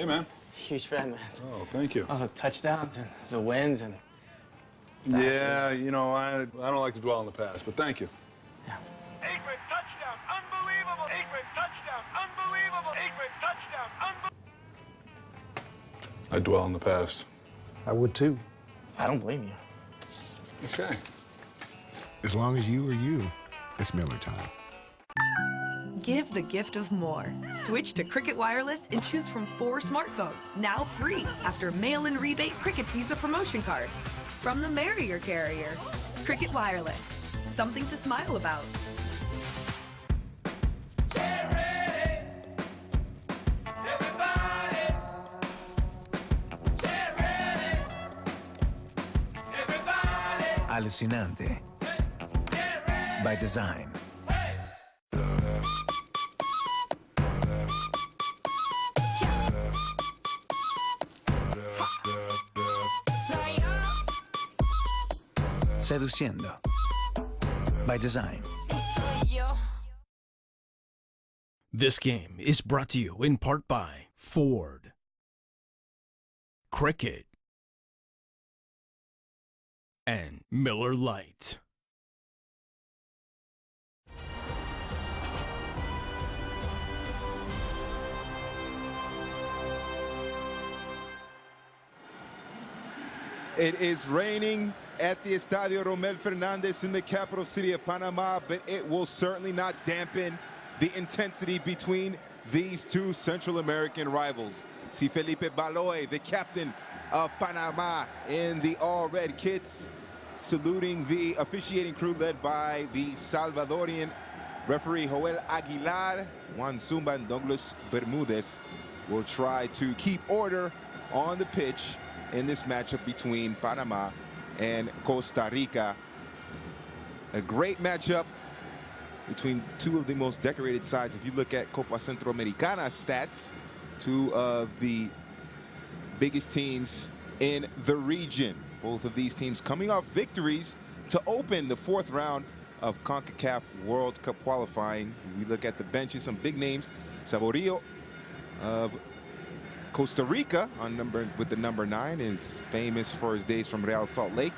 Hey, man. Huge fan, man. Oh, thank you. All the touchdowns and the wins and... Yeah, you know, I don't like to dwell on the past, but thank you. Yeah. Aikman touchdown, unbelievable! Aikman touchdown, unbelievable! Aikman touchdown, unbelievable! I dwell on the past. I would too. I don't blame you. Okay. As long as you are you, it's Miller time. Give the gift of more. Switch to Cricket Wireless and choose from 4 smartphones, now free after mail-in rebate Cricket Visa promotion card. From the Merrier carrier, Cricket Wireless. Something to smile about. Alucinante. By design. Seduciendo. By design. This game is brought to you in part by Ford, Cricket, and Miller Lite. It is raining at the Estadio Romel Fernandez in the capital city of Panama, but it will certainly not dampen the intensity between these two Central American rivals. See Felipe Baloy, the captain of Panama, in the all-red kits, saluting the officiating crew led by the Salvadorian referee Joel Aguilar. Juan Zumba and Douglas Bermudez will try to keep order on the pitch in this matchup between Panama and Costa Rica. A great matchup between two of the most decorated sides. If you look at Copa Centroamericana stats, two of the biggest teams in the region. Both of these teams coming off victories to open the 4th round of CONCACAF World Cup qualifying. We look at the benches, some big names. Saborio of Costa Rica with the number 9 is famous for his days from Real Salt Lake,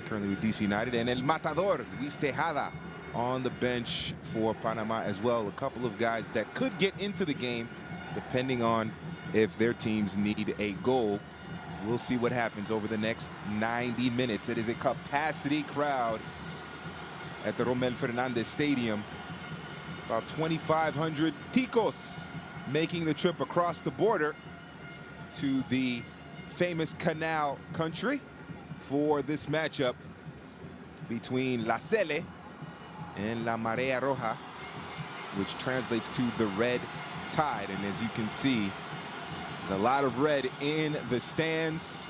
currently with DC United. And El Matador, Luis Tejada, on the bench for Panama as well. A couple of guys that could get into the game depending on if their teams need a goal. We'll see what happens over the next 90 minutes. It is a capacity crowd at the Romel Fernandez Stadium. About 2,500 ticos making the trip across the border to the famous Canal Country for this matchup between La Cele and La Marea Roja, which translates to the red tide. And as you can see, a lot of red in the stands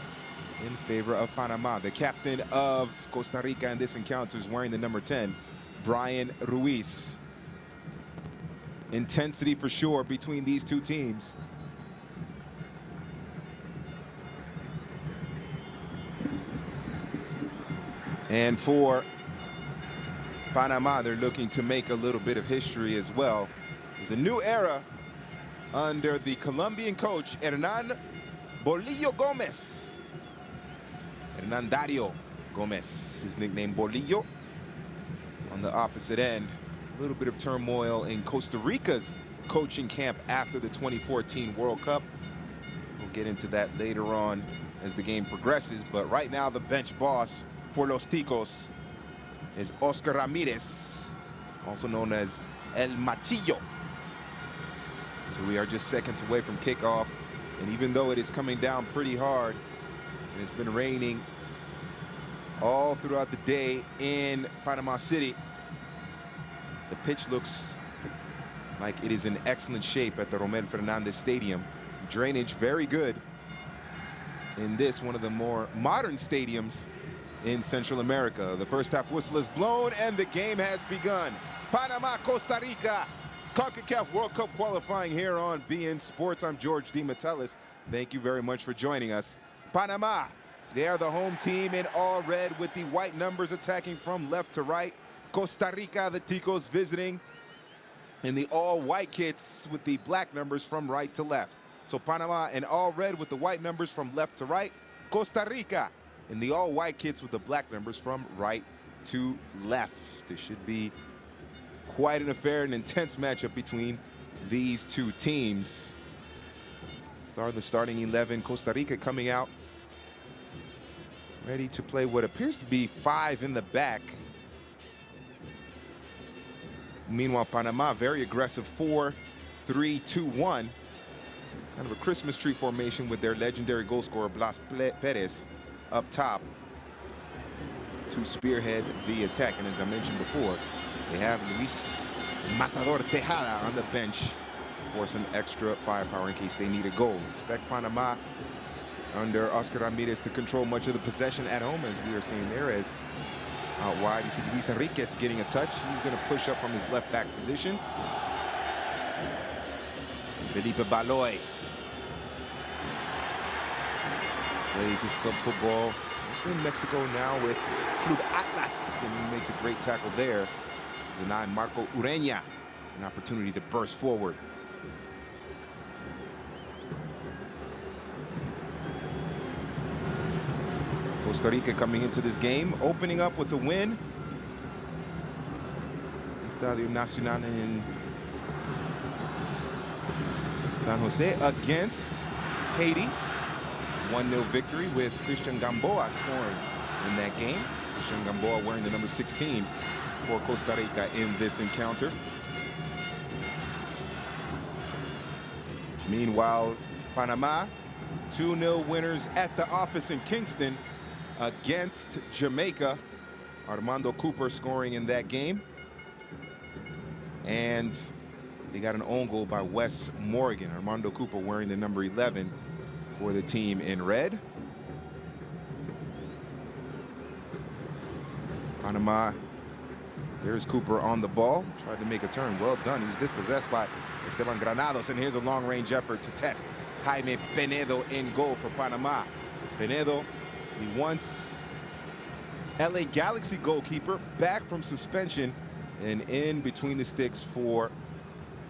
in favor of Panama. The captain of Costa Rica in this encounter is wearing the number 10, Brian Ruiz. Intensity for sure between these two teams. And for Panama, they're looking to make a little bit of history as well. There's a new era under the Colombian coach, Hernan Bolillo Gomez. Hernan Dario Gomez, his nickname Bolillo. On the opposite end, a little bit of turmoil in Costa Rica's coaching camp after the 2014 World Cup. We'll get into that later on as the game progresses, but right now the bench boss for Los Ticos is Oscar Ramirez, also known as El Machillo. So we are just seconds away from kickoff, and even though it is coming down pretty hard, and it's been raining all throughout the day in Panama City, the pitch looks like it is in excellent shape at the Romel Fernandez Stadium. Drainage very good in this, one of the more modern stadiums in Central America. The first half whistle is blown and the game has begun. Panama, Costa Rica, CONCACAF World Cup qualifying here on BN Sports. I'm George DeMatteis. Thank you very much for joining us. Panama, they are the home team in all red with the white numbers attacking from left to right. Costa Rica, the Ticos visiting in the all white kits with the black numbers from right to left. So Panama in all red with the white numbers from left to right. Costa Rica in the all white kits with the black numbers from right to left. This should be quite an affair, an intense matchup between these two teams. Start the starting 11. Costa Rica coming out ready to play what appears to be 5 in the back. Meanwhile, Panama, very aggressive 4-3-2-1. Kind of a Christmas tree formation with their legendary goal scorer, Blas Perez, up top to spearhead the attack. And as I mentioned before, they have Luis Matador Tejada on the bench for some extra firepower in case they need a goal. Expect Panama under Oscar Ramirez to control much of the possession at home, as we are seeing there. As out wide, you see Luis Enriquez getting a touch. He's going to push up from his left back position. Felipe Baloy plays his club football. He's in Mexico now with Club Atlas, and he makes a great tackle there to deny Marco Ureña an opportunity to burst forward. Costa Rica coming into this game, opening up with a win. Estadio Nacional in San Jose against Haiti. 1-0 victory with Christian Gamboa scoring in that game. Christian Gamboa wearing the number 16 for Costa Rica in this encounter. Meanwhile, Panama, 2-0 winners at the office in Kingston against Jamaica. Armando Cooper scoring in that game. And they got an own goal by Wes Morgan. Armando Cooper wearing the number 11 for the team in red. Panama, there's Cooper on the ball. Tried to make a turn. Well done. He was dispossessed by Esteban Granados. And here's a long-range effort to test Jaime Penedo in goal for Panama. Penedo, the once LA Galaxy goalkeeper, back from suspension and in between the sticks for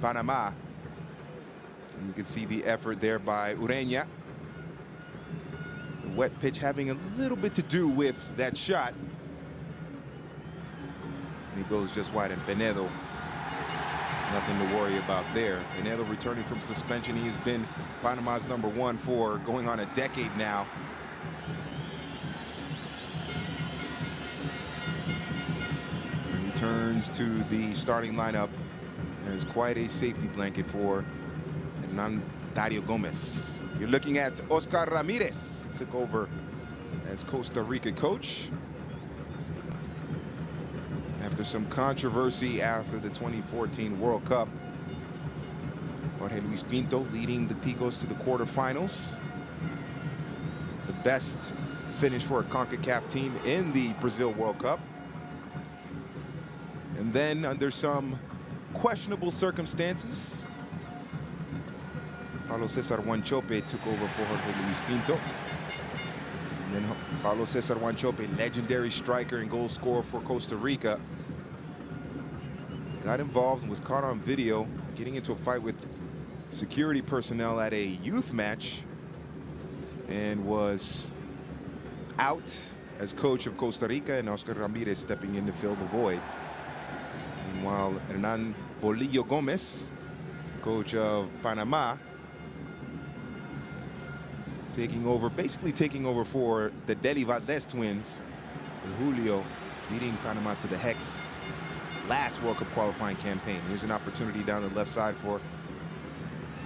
Panama. And you can see the effort there by Ureña. The wet pitch having a little bit to do with that shot. And he goes just wide, and Penedo, nothing to worry about there. Penedo returning from suspension. He has been Panama's number 1 for going on a decade now. Returns to the starting lineup. There's quite a safety blanket for Hernan Dario Gomez. You're looking at Oscar Ramirez. He took over as Costa Rica coach after some controversy after the 2014 World Cup. Jorge Luis Pinto leading the Tigos to the quarterfinals. The best finish for a CONCACAF team in the Brazil World Cup. And then under some questionable circumstances, Paulo Cesar Wanchope took over for Jorge Luis Pinto. And then Paulo Cesar Wanchope, legendary striker and goal scorer for Costa Rica, got involved and was caught on video getting into a fight with security personnel at a youth match and was out as coach of Costa Rica, and Oscar Ramirez stepping in to fill the void. Meanwhile, Hernan Bolillo Gomez, coach of Panama, taking over, basically taking over for the Deli Valdez twins, with Julio leading Panama to the Hex last World Cup qualifying campaign. Here's an opportunity down the left side for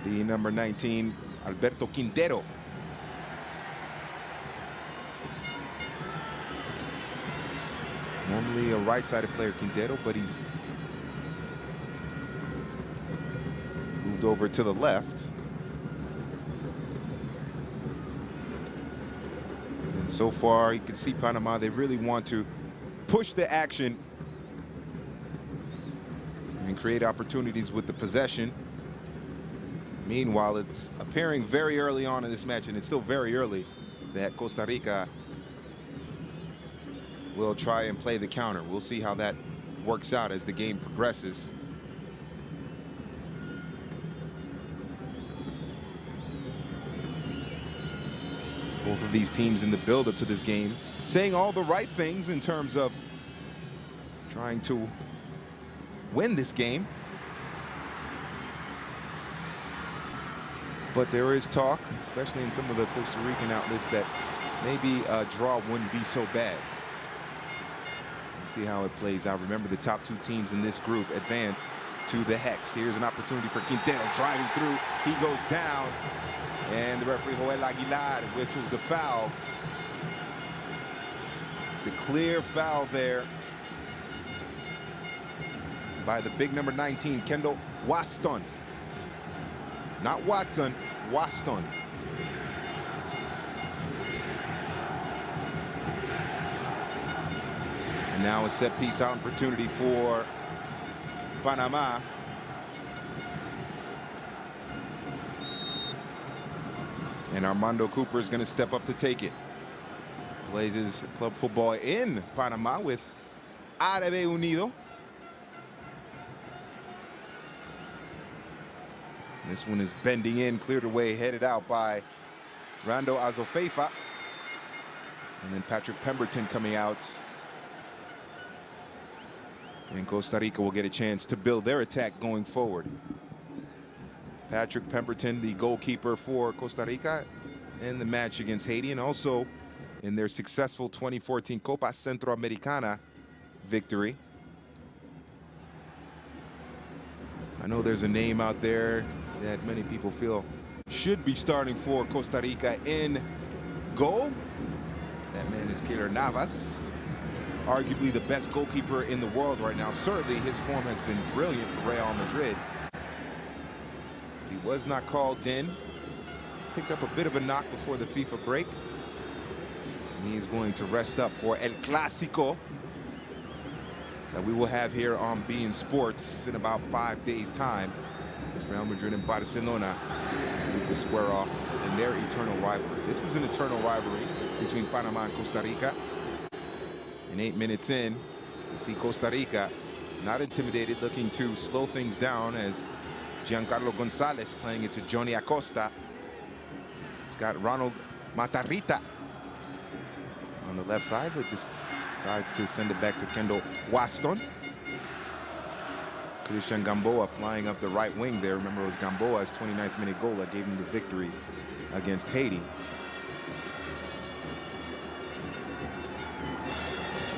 the number 19, Alberto Quintero. Normally a right-sided player, Quintero, but he's moved over to the left. And so far, you can see Panama, they really want to push the action and create opportunities with the possession. Meanwhile, it's appearing very early on in this match, and it's still very early, that Costa Rica will try and play the counter. We'll see how that works out as the game progresses. Both of these teams in the build-up to this game saying all the right things in terms of trying to win this game. But there is talk, especially in some of the Costa Rican outlets, that maybe a draw wouldn't be so bad. We'll see how it plays out. Remember, the top 2 teams in this group advance to the Hex. Here's an opportunity for Quintero driving through. He goes down, and the referee Joel Aguilar whistles the foul. It's a clear foul there by the big number 19, Kendall Waston. Not Watson, Waston. And now a set piece opportunity for Panama. And Armando Cooper is going to step up to take it. Plays his club football in Panama with Árabe Unido. This one is bending in, cleared away, headed out by Rando Azofeifa. And then Patrick Pemberton coming out. And Costa Rica will get a chance to build their attack going forward. Patrick Pemberton, the goalkeeper for Costa Rica in the match against Haiti, and also in their successful 2014 Copa Centroamericana victory. I know there's a name out there that many people feel should be starting for Costa Rica in goal. That man is Keylor Navas, arguably the best goalkeeper in the world right now. Certainly his form has been brilliant for Real Madrid. He was not called in. Picked up a bit of a knock before the FIFA break. And he's going to rest up for El Clásico that we will have here on beIN Sports in about 5 days' time, as Real Madrid and Barcelona leave the square off in their eternal rivalry. This is an eternal rivalry between Panama and Costa Rica. And 8 minutes in, you see Costa Rica not intimidated, looking to slow things down as Giancarlo Gonzalez playing it to Johnny Acosta. It's got Ronald Matarrita on the left side, but decides to send it back to Kendall Waston. Christian Gamboa flying up the right wing there. Remember, it was Gamboa's 29th minute goal that gave him the victory against Haiti.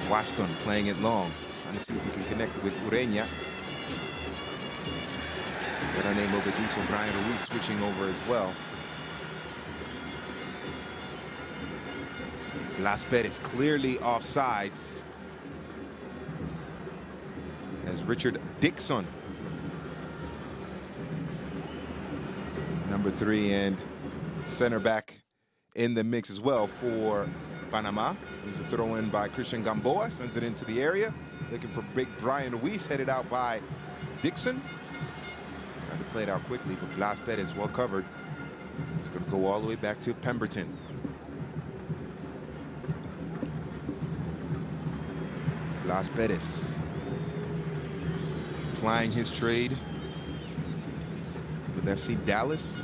Waston playing it long, trying to see if he can connect with Ureña. But unable to do so. Brian Ruiz switching over as well. Blas Perez clearly offsides, as Richard Dixon, number 3 and center back, in the mix as well for Panama. There's a throw in by Christian Gamboa, sends it into the area, looking for big Brian Ruiz, headed out by Dixon. Trying to play it out quickly, but Blas Perez well covered. It's going to go all the way back to Pemberton. Blas Perez plying his trade with FC Dallas.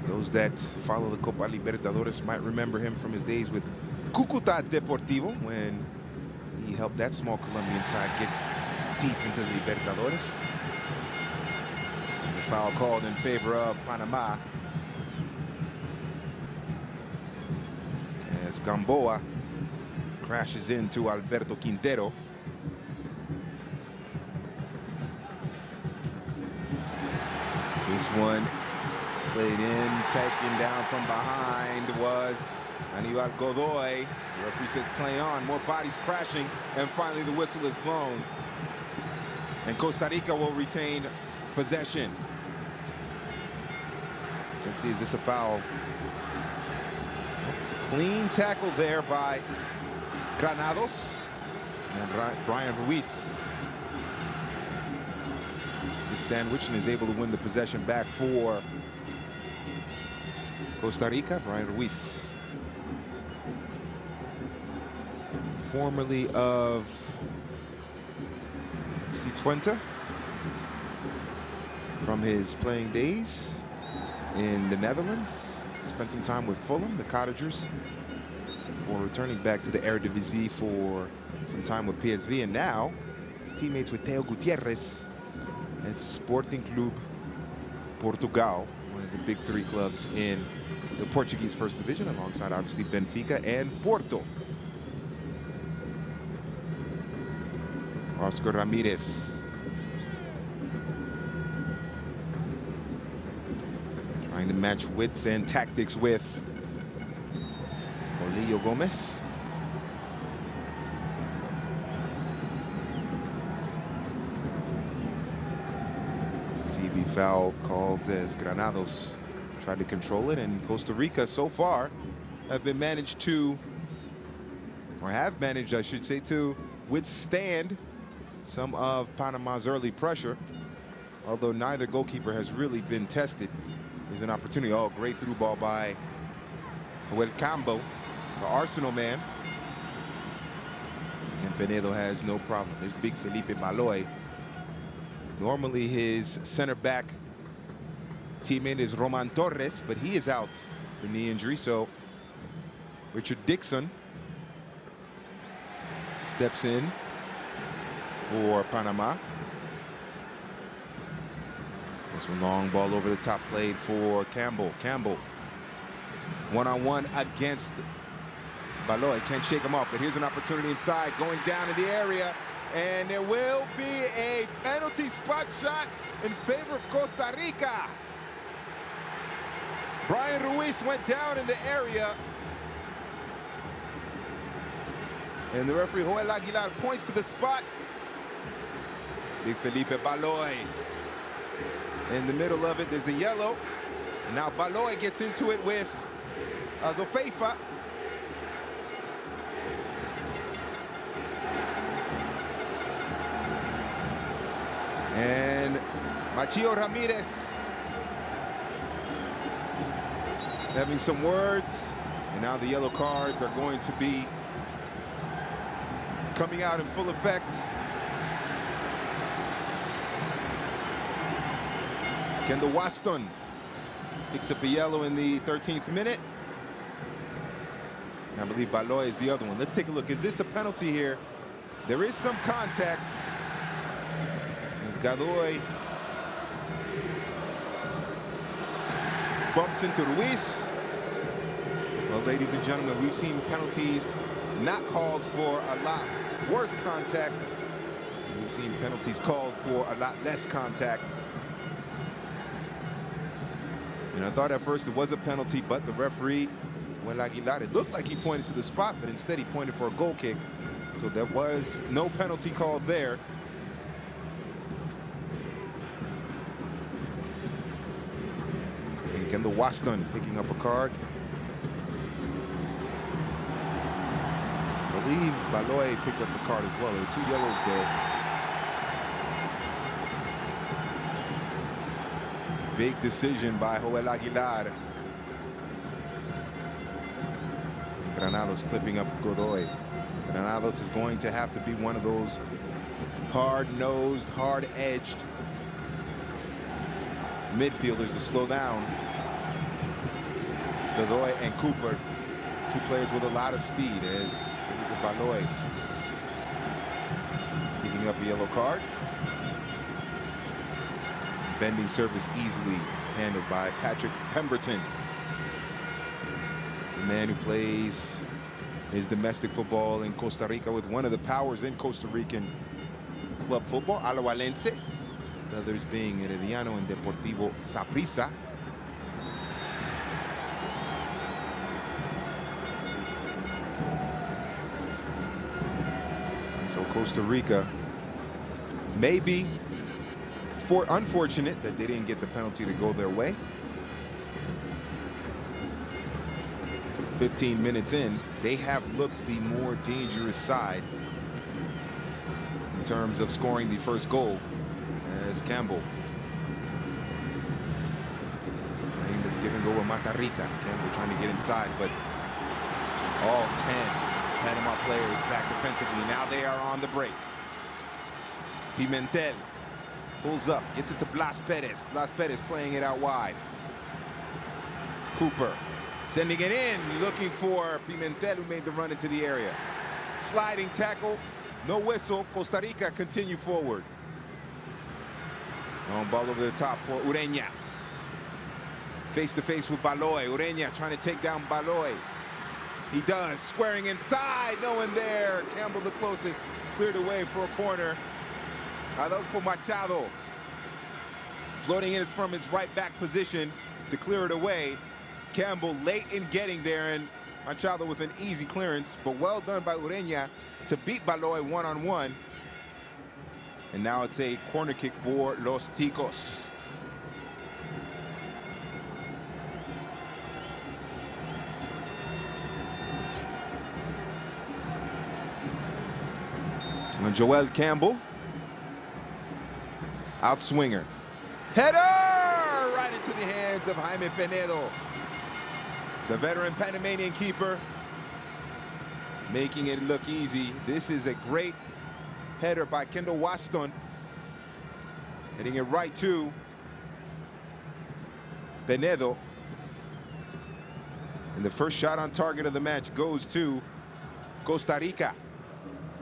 Those that follow the Copa Libertadores might remember him from his days with Cúcuta Deportivo, when he helped that small Colombian side get deep into the Libertadores. There's a foul called in favor of Panama, as Gamboa crashes into Alberto Quintero. This one played in, taken down from behind was Aníbal Godoy. The referee says play on, more bodies crashing, and finally the whistle is blown. And Costa Rica will retain possession. You can see, is this a foul? It's a clean tackle there by Granados, and Brian Ruiz gets sandwiched and is able to win the possession back for Costa Rica. Brian Ruiz, formerly of FC Twente, from his playing days in the Netherlands. spent some time with Fulham, the Cottagers, before returning back to the Eredivisie for some time with PSV, and now his teammates with Theo Gutierrez at Sporting Club Portugal, one of the big three clubs in the Portuguese First Division, alongside obviously Benfica and Porto. Oscar Ramirez trying to match wits and tactics with Olillo Gomez. See the foul called as Granados tried to control it, and Costa Rica so far have managed, I should say, to withstand some of Panama's early pressure, although neither goalkeeper has really been tested. There's an opportunity. Oh, great through ball by Joel Cambo, the Arsenal man. And Penedo has no problem. There's big Felipe Baloy. Normally his center back teammate is Roman Torres, but he is out, the knee injury. So Richard Dixon steps in for Panama. This one, long ball over the top, played for Campbell. Campbell one-on-one against Baloy. Can't shake him off, but here's an opportunity inside, going down in the area, and there will be a penalty spot shot in favor of Costa Rica. Brian Ruiz went down in the area, and the referee Joel Aguilar points to the spot. Big Felipe Baloy in the middle of it. There's a yellow. And now Baloy gets into it with Azofeifa. And Machio Ramirez having some words. And now the yellow cards are going to be coming out in full effect. Kendall Waston picks up a yellow in the 13th minute. And I believe Baloy is the other one. Let's take a look. Is this a penalty here? There is some contact. As Godoy bumps into Ruiz. Well, ladies and gentlemen, we've seen penalties not called for a lot worse contact. We've seen penalties called for a lot less contact. And I thought at first it was a penalty, but the referee, Joel Aguilar, it looked like he pointed to the spot, but instead he pointed for a goal kick. So there was no penalty called there. And Kendall Waston picking up a card. I believe Baloy picked up the card as well. There were 2 yellows there. Big decision by Joel Aguilar. And Granados clipping up Godoy. Granados is going to have to be one of those hard-nosed, hard-edged midfielders to slow down Godoy and Cooper, 2 players with a lot of speed, as Felipe Baloy picking up a yellow card. Bending service easily handled by Patrick Pemberton, the man who plays his domestic football in Costa Rica with one of the powers in Costa Rican club football, Alajuelense, the others being Herediano and Deportivo Saprissa. So Costa Rica maybe unfortunate that they didn't get the penalty to go their way. 15 minutes in, they have looked the more dangerous side in terms of scoring the first goal, as Campbell trying to give and go with Matarrita. Campbell trying to get inside, but all 10 Panama players back defensively. Now they are on the break. Pimentel pulls up, gets it to Blas Perez. Blas Perez playing it out wide. Cooper Sending it in, looking for Pimentel, who made the run into the area. Sliding tackle, no whistle. Costa Rica continue forward. Long ball over the top for Ureña. Face to face with Baloy. Ureña trying to take down Baloy. He does, squaring inside, no one there. Campbell the closest, cleared away for a corner. Adolfo Machado floating in from his right back position to clear it away. Campbell late in getting there, and Machado with an easy clearance, but well done by Ureña to beat Baloy one-on-one. And now it's a corner kick for Los Ticos. And Joel Campbell, outswinger. Header right into the hands of Jaime Penedo. The veteran Panamanian keeper making it look easy. This is a great header by Kendall Waston. Hitting it right to Penedo. And the first shot on target of the match goes to Costa Rica.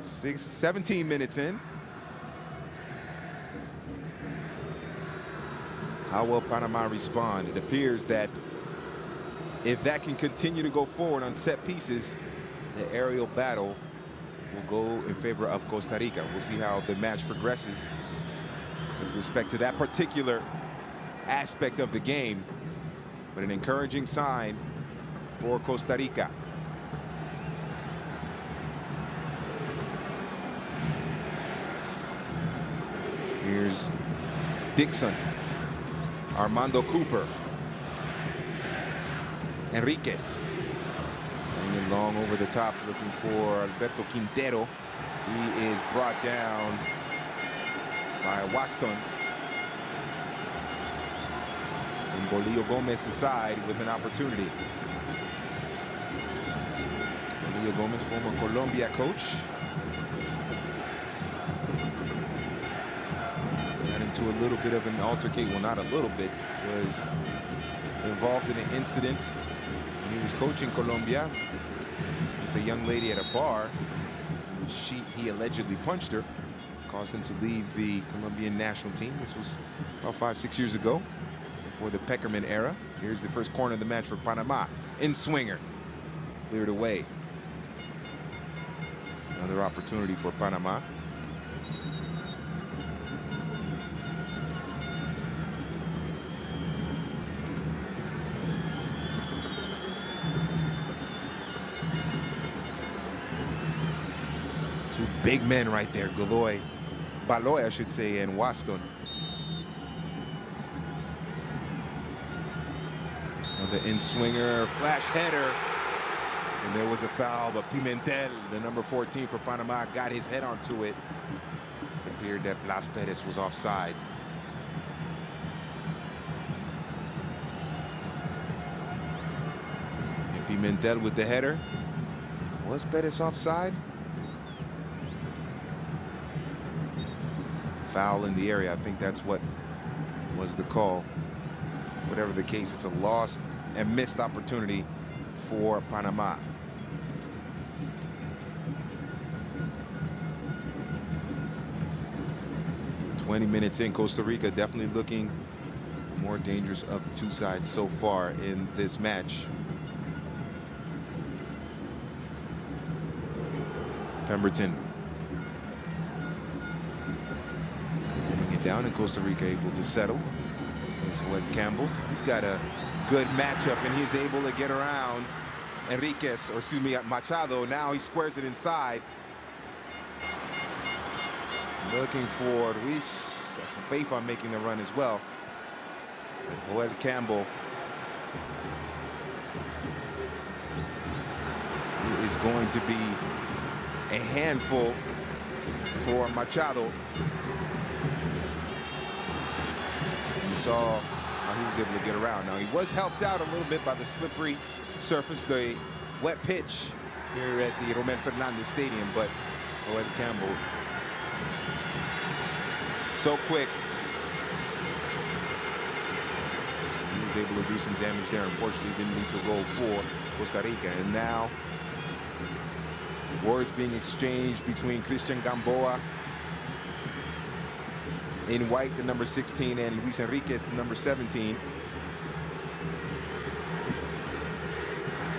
17 minutes in. How will Panama respond? It appears that if that can continue to go forward on set pieces, the aerial battle will go in favor of Costa Rica. We'll see how the match progresses with respect to that particular aspect of the game, but an encouraging sign for Costa Rica. Here's Dixon, Armando Cooper, Enriquez. Hanging long over the top, looking for Alberto Quintero. He is brought down by Waston. And Bolillo Gomez aside with an opportunity. Bolillo Gomez, former Colombia coach. Got into a little bit of an altercation, well, not a little bit, was involved in an incident when he was coaching Colombia with a young lady at a bar. He allegedly punched her, caused him to leave the Colombian national team. This was about 5-6 years ago, before the Peckerman era. Here's the first corner of the match for Panama. In swinger, cleared away. Another opportunity for Panama. Two big men right there, Baloy, I should say, and Waston. Another in-swinger, flash header. And there was a foul, but Pimentel, the number 14 for Panama, got his head onto it. It appeared that Blas Perez was offside. And Pimentel with the header. Was Perez offside? Foul in the area. I think that's what was the call. Whatever the case, it's a lost and missed opportunity for Panama. "20 minutes in, Costa Rica definitely looking more dangerous of the two sides so far in this match. Pemberton down, and Costa Rica able to settle. There's Joel Campbell. He's got a good matchup, and he's able to get around Enriquez, or excuse me, Machado. Now he squares it inside. Looking for Ruiz. That's FIFA making the run as well. And Joel Campbell is going to be a handful for Machado. Saw how he was able to get around. Now, he was helped out a little bit by the slippery surface, the wet pitch here at the Romel Fernandez Stadium, but Joel Campbell, so quick. He was was able to do some damage there. Unfortunately, didn't need to roll for Costa Rica. And now, words being exchanged between Christian Gamboa in white, the number 16, and Luis Enriquez, the number 17.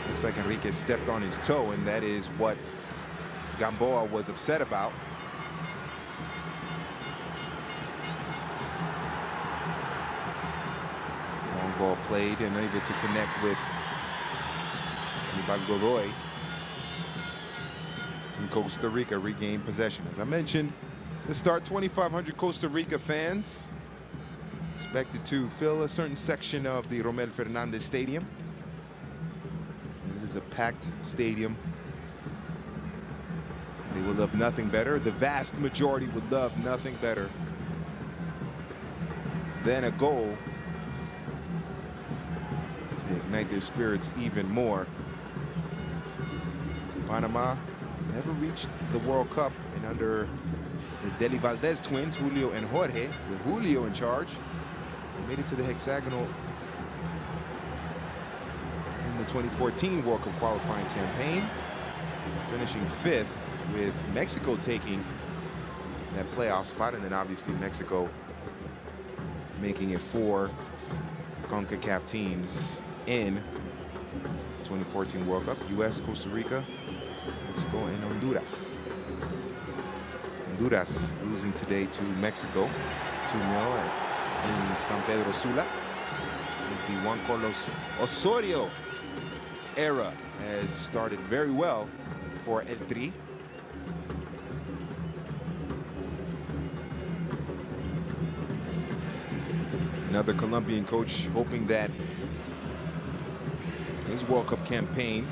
Looks like Enriquez stepped on his toe, and that is what Gamboa was upset about. Long ball played and able to connect with Anibal Godoy. And Costa Rica regained possession. As I mentioned, to start, 2,500 Costa Rica fans expected to fill a certain section of the Romel Fernandez Stadium. It is a packed stadium. They would love nothing better. The vast majority would love nothing better than a goal to ignite their spirits even more. Panama never reached the World Cup, and under the Deli Valdez twins, Julio and Jorge, with Julio in charge, they made it to the hexagonal in the 2014 World Cup qualifying campaign, finishing 5th, with Mexico taking that playoff spot, and then obviously Mexico making it 4 CONCACAF teams in the 2014 World Cup. US, Costa Rica, Mexico, and Honduras. Honduras losing today to Mexico 2-0 in San Pedro Sula. It is the Juan Carlos Osorio era has started very well for El Tri. Another Colombian coach hoping that his World Cup campaign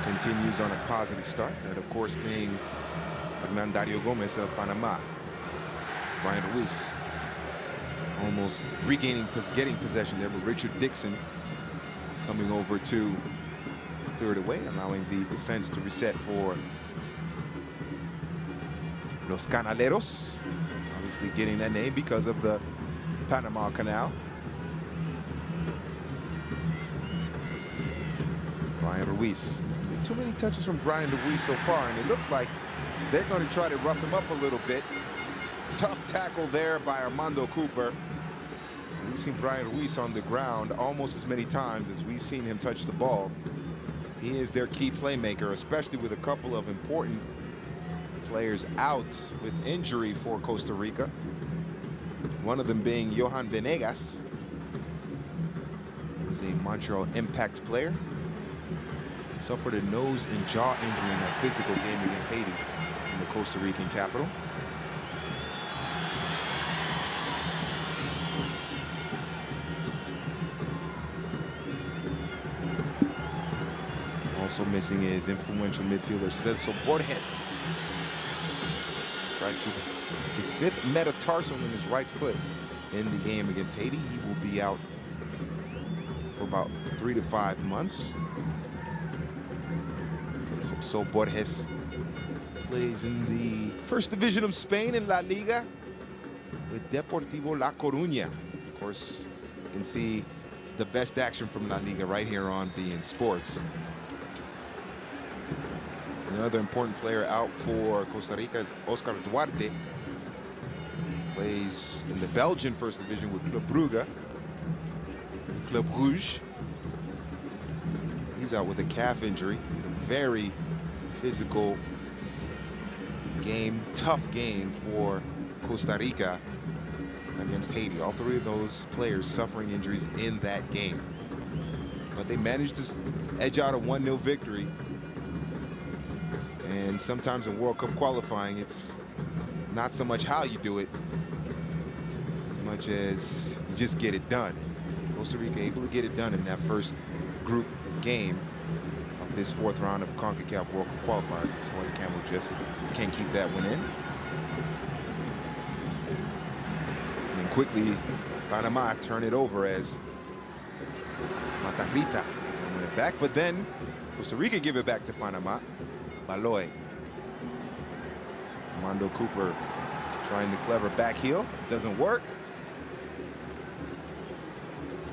continues on a positive start. That, of course, being Hernandario Gomez of Panama. Brian Ruiz almost getting possession there, but Richard Dixon coming over to clear it away, allowing the defense to reset for Los Canaleros. Obviously getting that name because of the Panama Canal. Brian Ruiz. Too many touches from Brian Ruiz so far, and it looks like they're going to try to rough him up a little bit. Tough tackle there by Armando Cooper. We've seen Brian Ruiz on the ground almost as many times as we've seen him touch the ball. He is their key playmaker, especially with a couple of important players out with injury for Costa Rica. One of them being Johan Venegas, who's a Montreal Impact player. Suffered a nose and jaw injury in that physical game against Haiti in the Costa Rican capital. Also missing is influential midfielder Celso Borges. Fractured his 5th metatarsal in his right foot in the game against Haiti. He will be out for about 3 to 5 months. So Borges plays in the first division of Spain in La Liga with Deportivo La Coruña. Of course, you can see the best action from La Liga right here on beIN Sports. Another important player out for Costa Rica is Oscar Duarte. Plays in the Belgian first division with Club Brugge, Club Rouge. He's out with a calf injury. It's a very physical game, tough game for Costa Rica against Haiti. All 3 of those players suffering injuries in that game. But they managed to edge out a 1-0 victory. And sometimes in World Cup qualifying, it's not so much how you do it, as much as you just get it done. Costa Rica able to get it done in that first group game of this 4th round of CONCACAF World Cup qualifiers. So Campbell just can't keep that one in. And quickly, Panama turn it over as Matarrita win it back, but then Costa Rica give it back to Panama. Baloy. Armando Cooper trying the clever back heel. Doesn't work.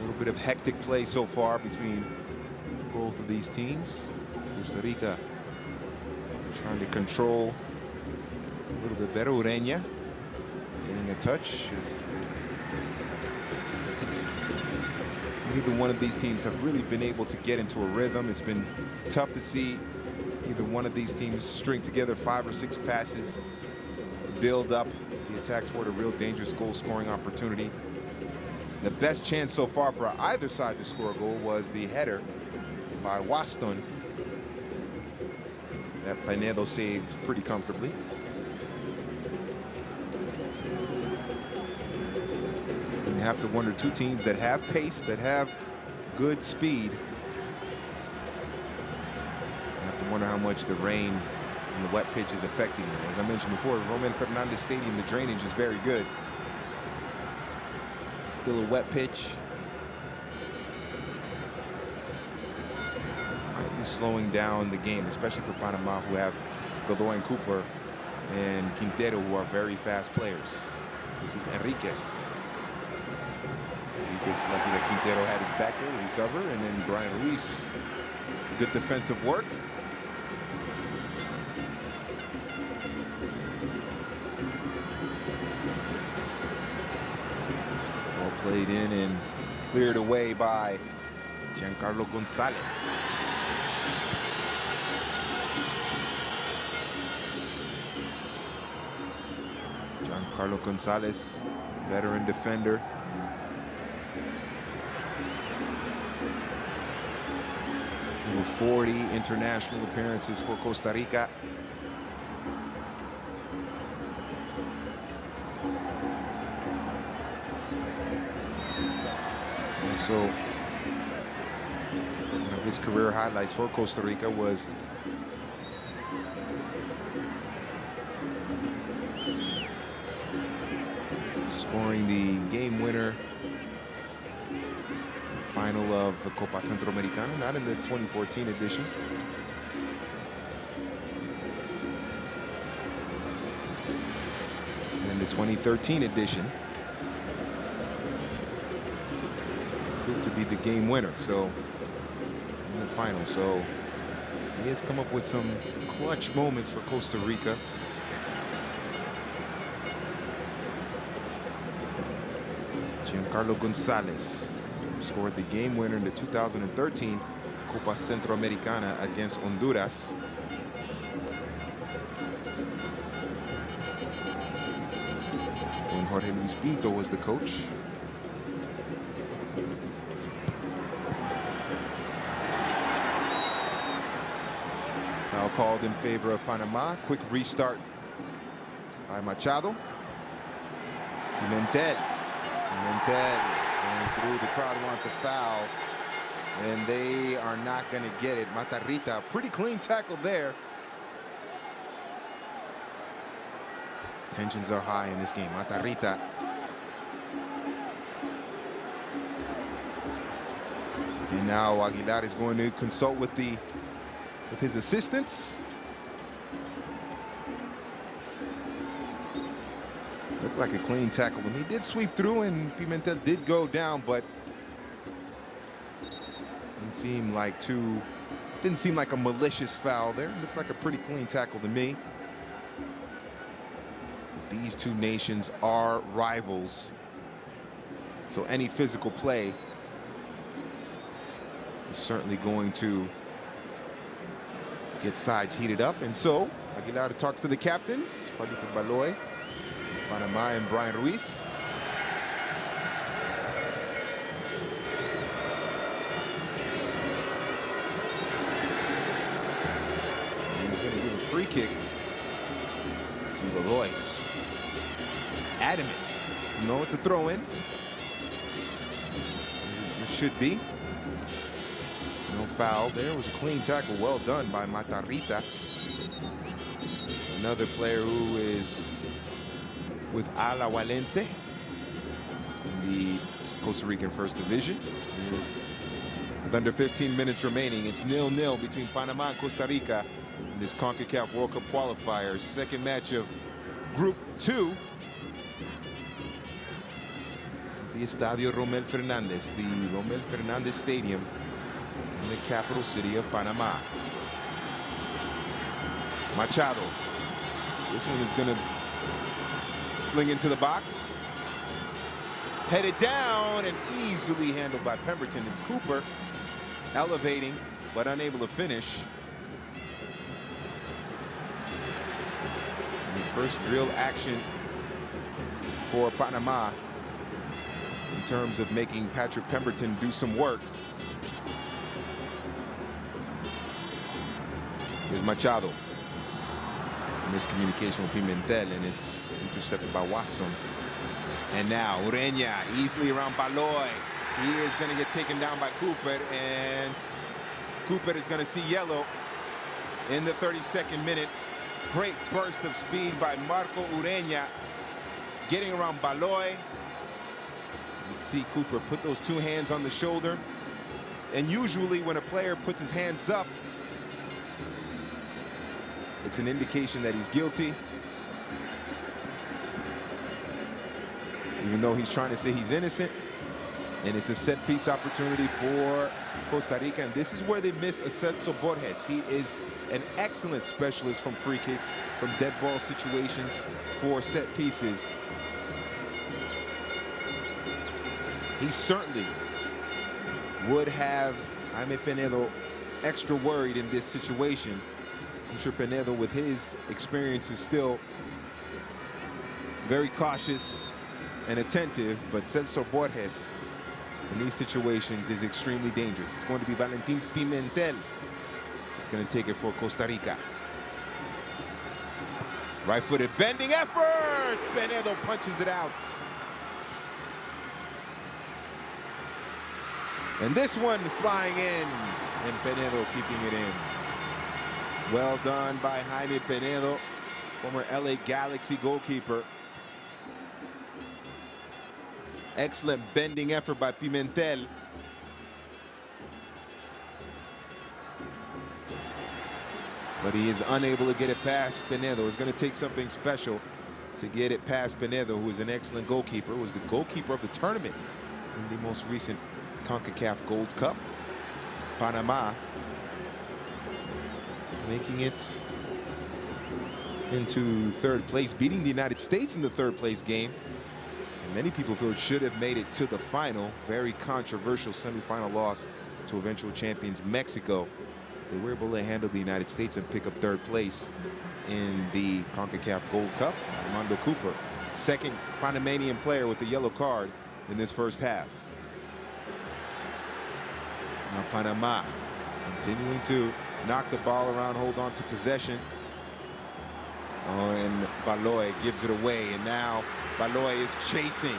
A little bit of hectic play so far between both of these teams. Costa Rica trying to control a little bit better. Ureña getting a touch. Neither one of these teams have really been able to get into a rhythm. It's been tough to see either one of these teams string together 5 or 6 passes, build up the attack toward a real dangerous goal-scoring opportunity. The best chance so far for either side to score a goal was the header by Waston that Pinedo saved pretty comfortably. And you have to wonder, two teams that have pace, that have good speed. You have to wonder how much the rain and the wet pitch is affecting it. As I mentioned before, Roman Fernandez Stadium, the drainage is very good. Still a wet pitch. Slightly slowing down the game, especially for Panama, who have Godoy and Cooper and Quintero, who are very fast players. This is Enriquez. Enriquez lucky that Quintero had his back there to recover, and then Brian Ruiz, good defensive work. Played in and cleared away by Giancarlo Gonzalez. Giancarlo Gonzalez, veteran defender. Over 40 international appearances for Costa Rica. So, one of his career highlights for Costa Rica was scoring the game winner in the final of the Copa Centroamericana, not in the 2014 edition. And in the 2013 edition. To be the game winner, so in the final. So he has come up with some clutch moments for Costa Rica. Giancarlo Gonzalez scored the game winner in the 2013 Copa Centroamericana against Honduras. When Jorge Luis Pinto was the coach. Called in favor of Panama. Quick restart by Machado. Pimentel going through. The crowd wants a foul, and they are not going to get it. Matarrita, pretty clean tackle there. Tensions are high in this game. Matarrita. And now Aguilar is going to consult with his assistants. Looked like a clean tackle. And he did sweep through, and Pimentel did go down, but didn't seem like a malicious foul there. Looked like a pretty clean tackle to me. But these two nations are rivals, so any physical play is certainly going to get sides heated up. And so Aguilar talks to the captains, Felipe Baloy, Panama, and Brian Ruiz. And he's going to give a free kick. See Baloy just adamant. No, it's a throw-in. It should be. No foul there. It was a clean tackle. Well done by Matarrita. Another player who is with Alajuelense in the Costa Rican First Division. With under 15 minutes remaining, it's 0-0 between Panama and Costa Rica in this CONCACAF World Cup qualifiers. Second match of Group 2. the Estadio Romel Fernandez, the Romel Fernandez Stadium in the capital city of Panama. Machado. This one is going to fling into the box. Headed down and easily handled by Pemberton. It's Cooper elevating but unable to finish. And the first real action for Panama in terms of making Patrick Pemberton do some work. Here's Machado. Miscommunication with Pimentel, and it's intercepted by Wasson. And now Ureña easily around Baloy. He is going to get taken down by Cooper, and Cooper is going to see yellow in the 32nd minute. Great burst of speed by Marco Ureña, getting around Baloy. You see Cooper put those two hands on the shoulder, and usually when a player puts his hands up, it's an indication that he's guilty. Even though he's trying to say he's innocent. And it's a set-piece opportunity for Costa Rica. And this is where they miss Celso Borges. He is an excellent specialist from free kicks, from dead ball situations, for set pieces. He certainly would have Jaime Penedo extra worried in this situation. I'm sure Penedo, with his experience, is still very cautious and attentive, but Celso Borges in these situations is extremely dangerous. It's going to be Valentin Pimentel. He's going to take it for Costa Rica. Right-footed bending effort! Penedo punches it out. And this one flying in, and Penedo keeping it in. Well done by Jaime Penedo, former LA Galaxy goalkeeper. Excellent bending effort by Pimentel. But he is unable to get it past Penedo. It's going to take something special to get it past Penedo, who is an excellent goalkeeper, was the goalkeeper of the tournament in the most recent CONCACAF Gold Cup. Panama making it into third place, beating the United States in the third place game. And many people feel it should have made it to the final. Very controversial semifinal loss to eventual champions Mexico. They were able to handle the United States and pick up third place in the CONCACAF Gold Cup. Armando Cooper, second Panamanian player with a yellow card in this first half. Now Panama continuing to knock the ball around, hold on to possession. Oh, and Baloy gives it away, and now Baloy is chasing.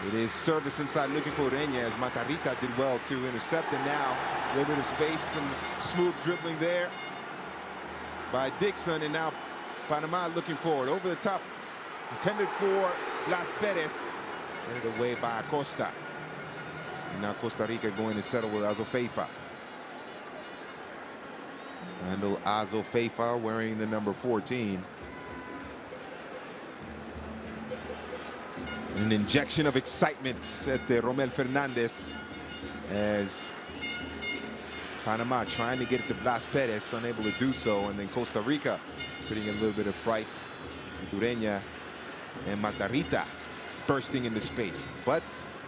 It is service inside looking for Ureña, as Matarrita did well to intercept, and now a little bit of space and smooth dribbling there by Dixon, and now Panama looking forward over the top, intended for Blas Perez, headed away by Costa. And now Costa Rica going to settle with Azofeifa. Randall Azofeifa wearing the number 14. An injection of excitement at the Romel Fernandez as Panama trying to get it to Blas Perez, unable to do so, and then Costa Rica putting a little bit of fright with Ureña and Matarrita bursting into space, but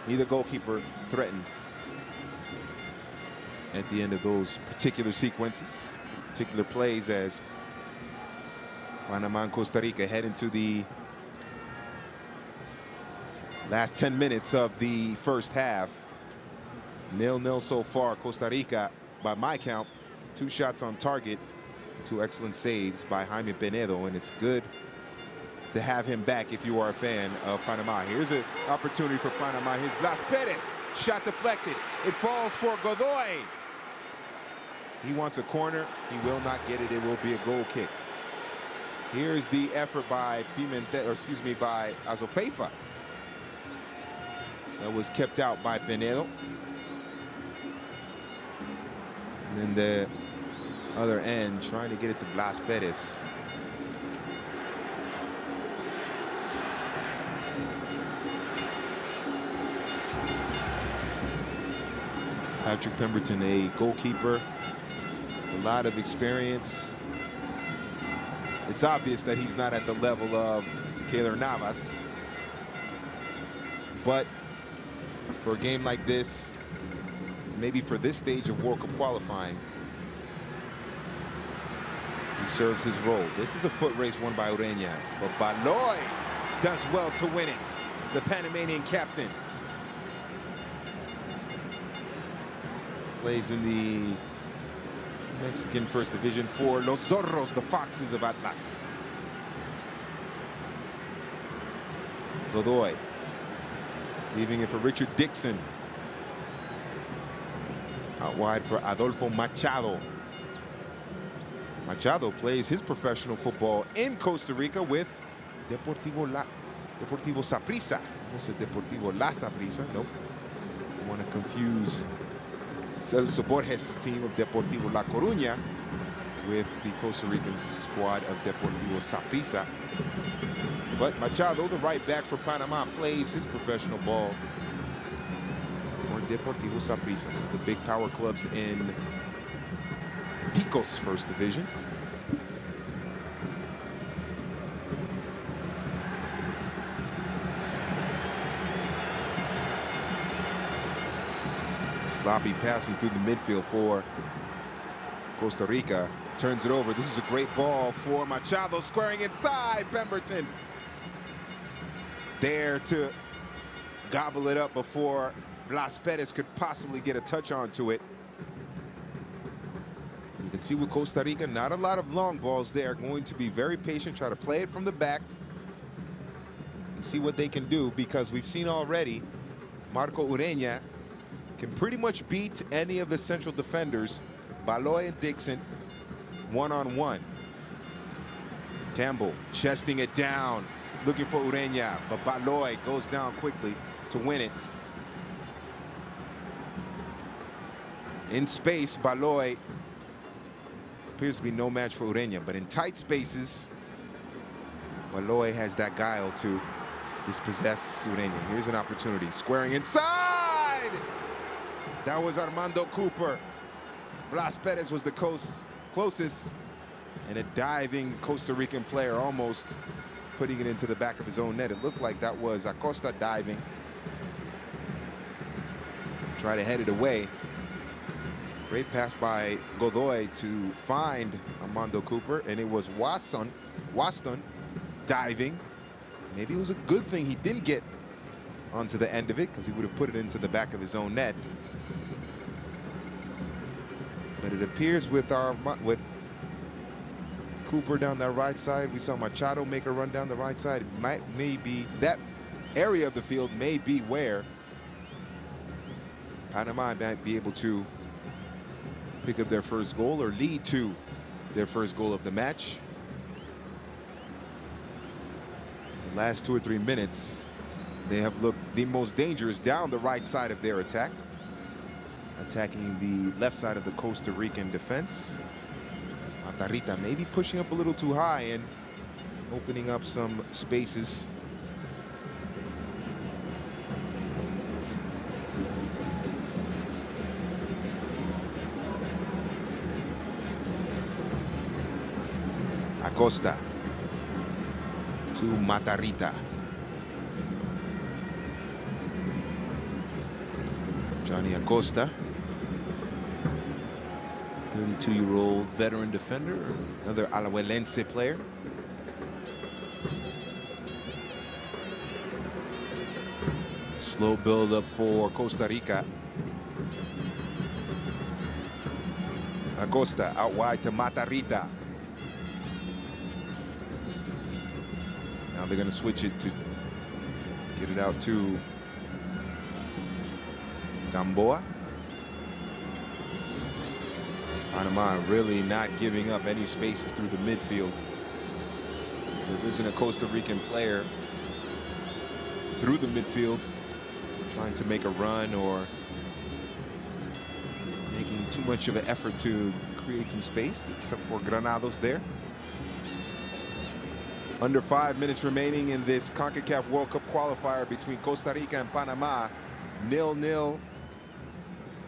neither goalkeeper threatened at the end of those particular sequences, particular plays, as Panama and Costa Rica head into the last 10 minutes of the first half. 0-0 so far. Costa Rica, by my count, 2 shots on target, 2 excellent saves by Jaime Penedo, and it's good to have him back if you are a fan of Panama. Here's an opportunity for Panama. Here's Blas Perez, shot deflected. It falls for Godoy. He wants a corner. He will not get it. It will be a goal kick. Here's the effort by by Azofeifa. That was kept out by Penedo. And then the other end trying to get it to Blas Perez. Patrick Pemberton, a goalkeeper, a lot of experience. It's obvious that he's not at the level of Keylor Navas. But for a game like this, maybe for this stage of World Cup qualifying, he serves his role. This is a foot race won by Ureña, but Baloy does well to win it. The Panamanian captain plays in the Mexican First Division for Los Zorros, the Foxes of Atlas. Godoy leaving it for Richard Dixon. Out wide for Adolfo Machado. Machado plays his professional football in Costa Rica with Deportivo Saprissa. Almost said Deportivo La Saprissa. Nope. I want to confuse Celso Borges' team of Deportivo La Coruña with the Costa Rican squad of Deportivo Saprissa. But Machado, the right back for Panama, plays his professional ball for Deportivo Saprissa, one of the big power clubs in Tico's First Division. Sloppy passing through the midfield for Costa Rica. Turns it over. This is a great ball for Machado, squaring inside Pemberton. There to gobble it up before Blas Perez could possibly get a touch onto it. You can see with Costa Rica, not a lot of long balls there. Going to be very patient, try to play it from the back and see what they can do, because we've seen already Marco Ureña can pretty much beat any of the central defenders, Baloy and Dixon, one-on-one. Campbell chesting it down, looking for Ureña, but Baloy goes down quickly to win it. In space, Baloy appears to be no match for Ureña, but in tight spaces, Baloy has that guile to dispossess Ureña. Here's an opportunity, squaring inside! That was Armando Cooper. Blas Perez was the closest, and a diving Costa Rican player almost putting it into the back of his own net. It looked like that was Costa diving. Try to head it away. Great pass by Godoy to find Armando Cooper, and it was Waston diving. Maybe it was a good thing he didn't get onto the end of it, because he would have put it into the back of his own net. But it appears with Cooper down that right side, we saw Machado make a run down the right side. Maybe that area of the field may be where Panama might be able to pick up their first goal or lead to their first goal of the match. The last 2 or 3 minutes, they have looked the most dangerous down the right side of their attack, attacking the left side of the Costa Rican defense. Matarrita maybe pushing up a little too high and opening up some spaces. Acosta to Matarrita. Johnny Acosta, 32-year-old veteran defender, another Alajuelense player. Slow build up for Costa Rica. Acosta out wide to Matarrita. Now they're going to switch it to get it out to Gamboa. Panama really not giving up any spaces through the midfield. There isn't a Costa Rican player through the midfield trying to make a run or making too much of an effort to create some space, except for Granados there. Under 5 minutes remaining in this CONCACAF World Cup qualifier between Costa Rica and Panama. 0-0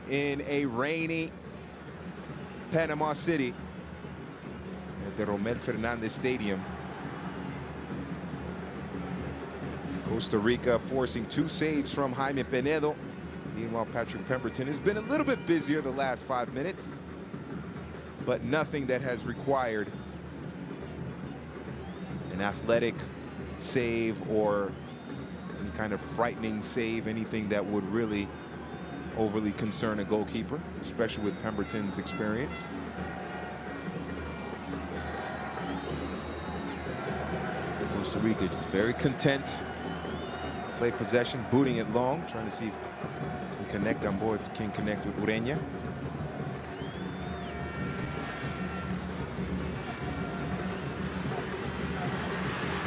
in a rainy Panama City at the Romel Fernandez Stadium. Costa Rica forcing 2 saves from Jaime Penedo. Meanwhile, Patrick Pemberton has been a little bit busier the last 5 minutes, but nothing that has required an athletic save or any kind of frightening save, anything that would really overly concern a goalkeeper, especially with Pemberton's experience. Costa Rica just very content to play possession, booting it long, trying to see if can connect on board, can connect with Ureña.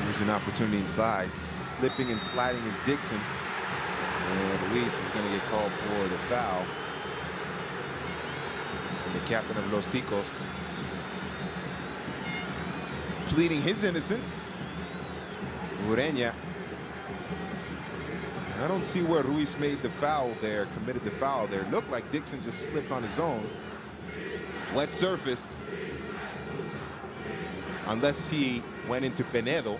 Here's an opportunity and slides. Slipping and sliding is Dixon. And Luis is going to get called for the foul. And the captain of Los Ticos pleading his innocence. Ureña. I don't see where Ruiz made the foul there, committed the foul there. It looked like Dixon just slipped on his own. Wet surface. Unless he went into Penedo.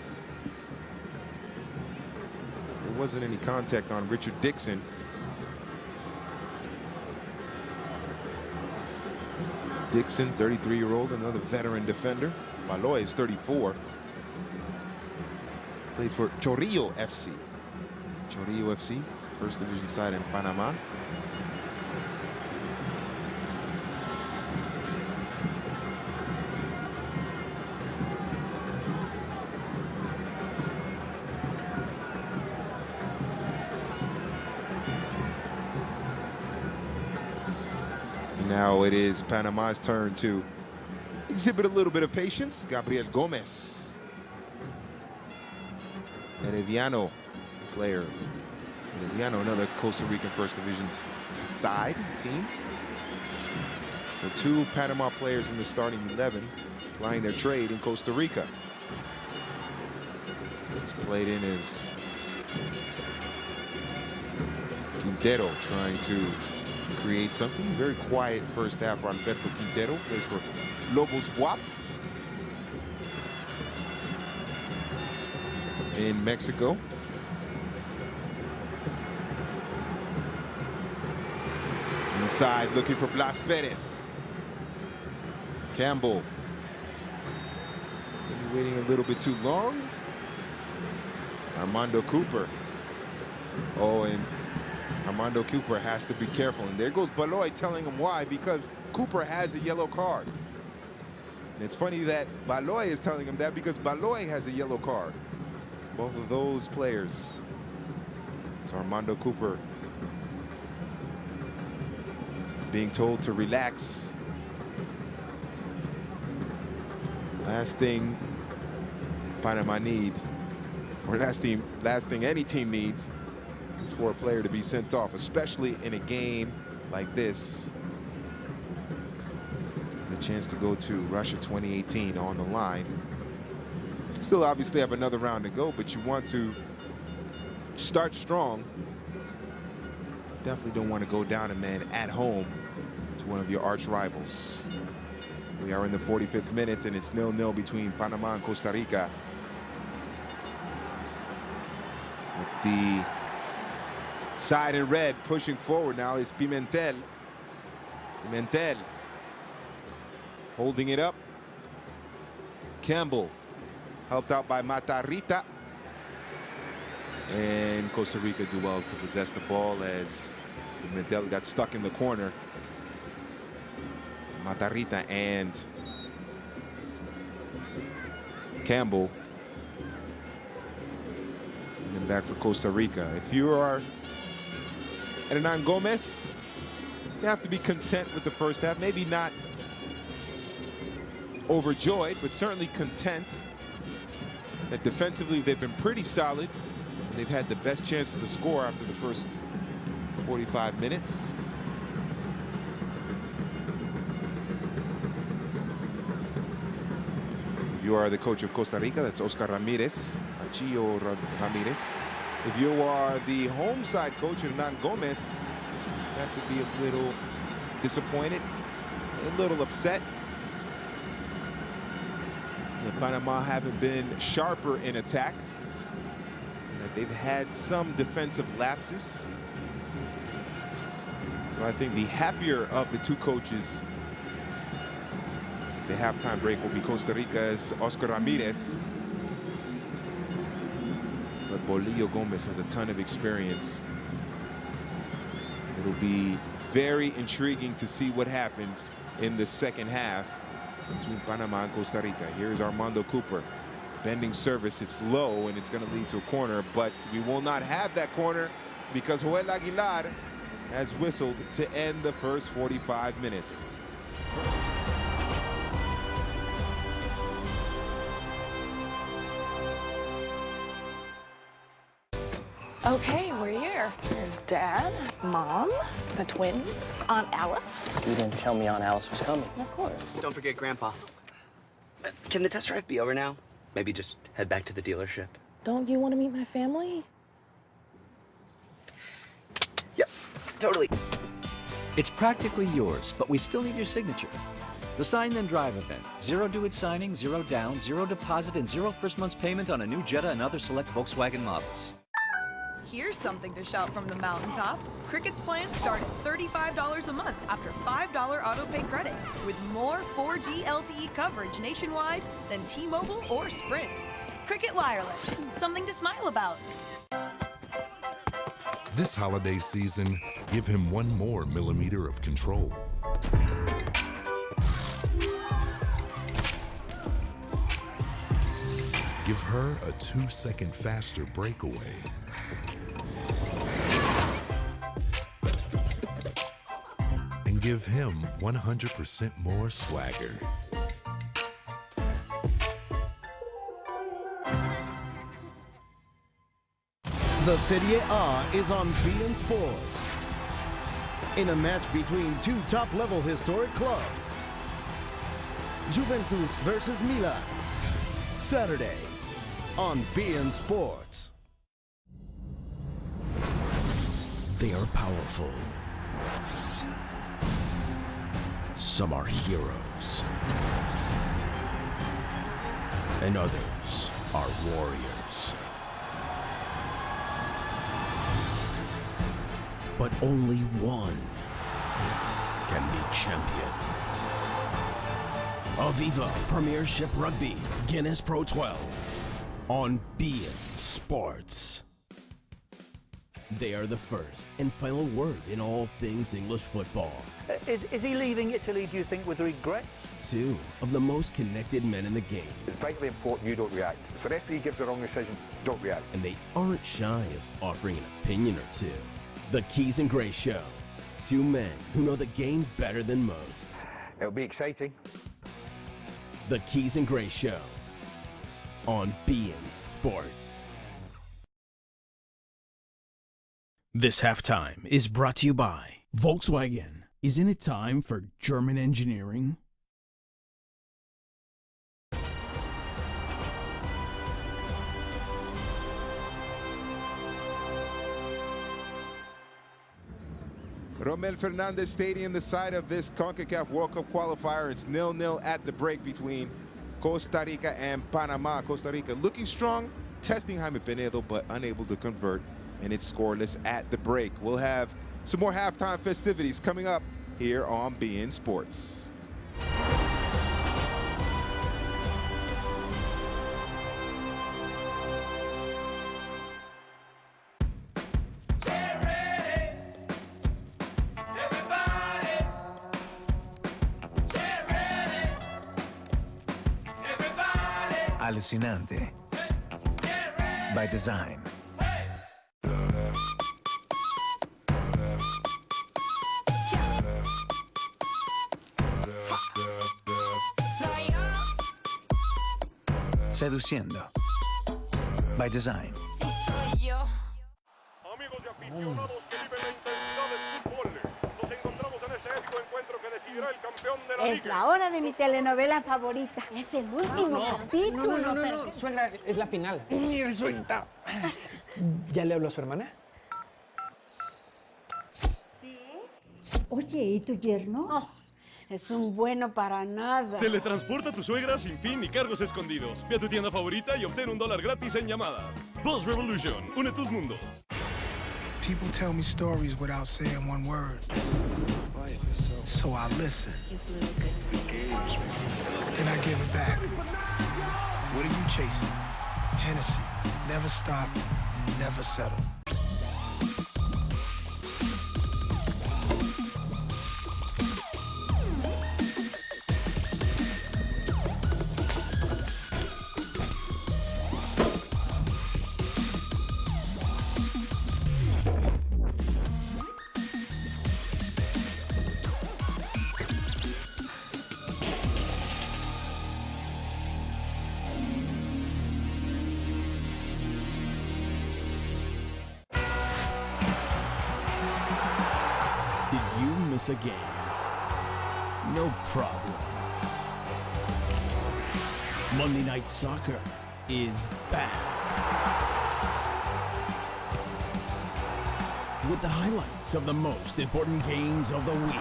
There wasn't any contact on Richard Dixon. Dixon, 33-year-old, another veteran defender. Maloy is 34. Plays for Chorrillo FC. Chorrillo FC, first division side in Panama. And now it is Panama's turn to exhibit a little bit of patience. Gabriel Gomez, Herediano player. Herediano, another Costa Rican first division side team. So 2 Panama players in the starting 11 plying their trade in Costa Rica. This is played in as Quintero trying to create something. Very quiet first half for Alberto Quintero. Plays for Lobos Buap in Mexico. Inside, looking for Blas Perez. Campbell. Maybe waiting a little bit too long. Armando Cooper. Oh, and Armando Cooper has to be careful. And there goes Baloy telling him why, because Cooper has a yellow card. And it's funny that Baloy is telling him that because Baloy has a yellow card. Both of those players. So Armando Cooper being told to relax. Last thing Panama need, or last thing any team needs, is for a player to be sent off, especially in a game like this. The chance to go to Russia 2018 on the line. Still obviously have another round to go, but you want to start strong. Definitely don't want to go down a man at home to one of your arch rivals. We are in the 45th minute, and it's 0-0 between Panama and Costa Rica. With the side in red pushing forward now is Pimentel. Pimentel holding it up. Campbell helped out by Matarrita. And Costa Rica do well to possess the ball as Pimentel got stuck in the corner. Matarrita and Campbell. And then back for Costa Rica. If you are Hernan Gomez, you have to be content with the first half. Maybe not overjoyed, but certainly content that defensively they've been pretty solid. And they've had the best chances to score after the first 45 minutes. If you are the coach of Costa Rica, that's Oscar Ramirez, Achillo Ramirez. If you are the home side coach, Hernan Gomez, have to be a little disappointed, a little upset. And Panama haven't been sharper in attack. And that they've had some defensive lapses. So I think the happier of the two coaches at the halftime break will be Costa Rica's Oscar Ramirez. But Bolillo Gomez has a ton of experience. It'll be very intriguing to see what happens in the second half between Panama and Costa Rica. Here's Armando Cooper. Bending service, it's low and it's going to lead to a corner, but we will not have that corner because Joel Aguilar has whistled to end the first 45 minutes. Okay, we're here. There's Dad, Mom, the twins, Aunt Alice. You didn't tell me Aunt Alice was coming. Of course. Don't forget Grandpa. Can the test drive be over now? Maybe just head back to the dealership. Don't you want to meet my family? Yep, totally. It's practically yours, but we still need your signature. The Sign Then Drive event. 0 due at signing, 0 down, 0 deposit, and 0 first month's payment on a new Jetta and other select Volkswagen models. Here's something to shout from the mountaintop. Cricket's plans start at $35 a month after $5 auto pay credit, with more 4G LTE coverage nationwide than T-Mobile or Sprint. Cricket Wireless, something to smile about. This holiday season, give him one more millimeter of control. Give her a 2-second faster breakaway. And give him 100% more swagger. The Serie A is on beIN Sports. In a match between two top-level historic clubs, Juventus versus Milan, Saturday on beIN Sports. They are powerful. Some are heroes, and others are warriors. But only one can be champion. Aviva Premiership Rugby, Guinness Pro 12 on beIN Sports. They are the first and final word in all things English football. Is he leaving Italy, do you think, with regrets? Two of the most connected men in the game. It's vitally important you don't react. If the referee gives a wrong decision, don't react. And they aren't shy of offering an opinion or two. The Keys and Gray Show. Two men who know the game better than most. It'll be exciting. The Keys and Gray Show on beIN Sports. This halftime is brought to you by Volkswagen. Isn't it time for German engineering? Romel Fernandez Stadium, the site of this CONCACAF World Cup qualifier. It's 0-0 at the break between Costa Rica and Panama. Costa Rica looking strong, testing Jaime Penedo, but unable to convert, and it's scoreless at the break. We'll have some more halftime festivities coming up here on beIN Sports. Alucinante. By design. Seduciendo. By design. Amigos y aficionados que viven la intensidad del fútbol, nos encontramos en este épico encuentro que decidirá el campeón de la liga. Es la hora de mi telenovela favorita. Es el último capítulo. No, suegra, es la final. Ni resulta. ¿Ya le habló a su hermana? ¿Sí? Oye, ¿y tu yerno? Oh, es un bueno para nada. Teletransporta a tu suegra sin PIN ni cargos escondidos. Ve a tu tienda favorita y obtén $1 gratis en llamadas. Buzz Revolution, une tus mundos. People tell me stories without saying one word. So I listen. Then I give it back. What are you chasing? Hennessy. Never stop, never settle. Did you miss a game? No problem. Monday Night Soccer is back. With the highlights of the most important games of the week.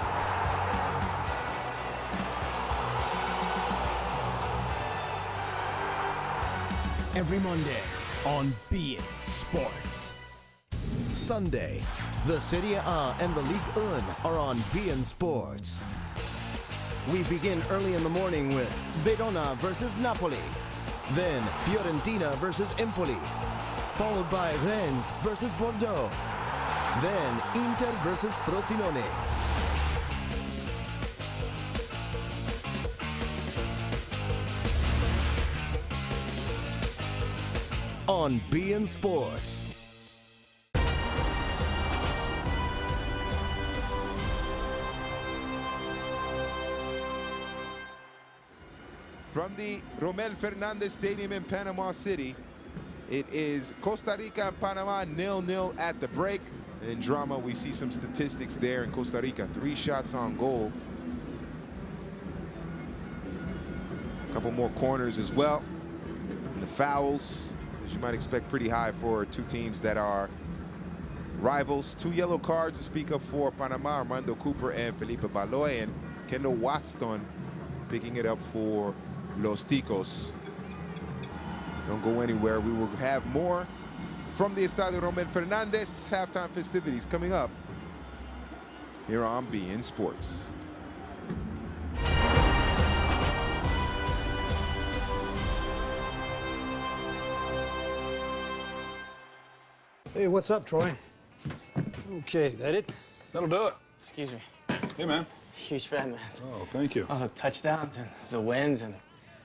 Every Monday on beIN Sports. Sunday, the Serie A and the Ligue 1 are on beIN Sports. We begin early in the morning with Verona versus Napoli, then Fiorentina versus Empoli, followed by Rennes versus Bordeaux, then Inter versus Frosinone. On beIN Sports. From the Romel Fernandez Stadium in Panama City, it is Costa Rica and Panama 0-0 at the break. And in drama, we see some statistics there in Costa Rica. 3 shots on goal. A couple more corners as well. And the fouls, as you might expect, pretty high for 2 teams that are rivals. 2 yellow cards to speak of for Panama, Armando Cooper and Felipe Baloy, and Kendall Waston picking it up for Los Ticos. Don't go anywhere. We will have more from the Estadio Romel Fernandez halftime festivities coming up here on beIN Sports. Hey, what's up, Troy? Okay, that it? That'll do it. Excuse me. Hey, man. Huge fan, man. Oh, thank you. Oh, the touchdowns and the wins and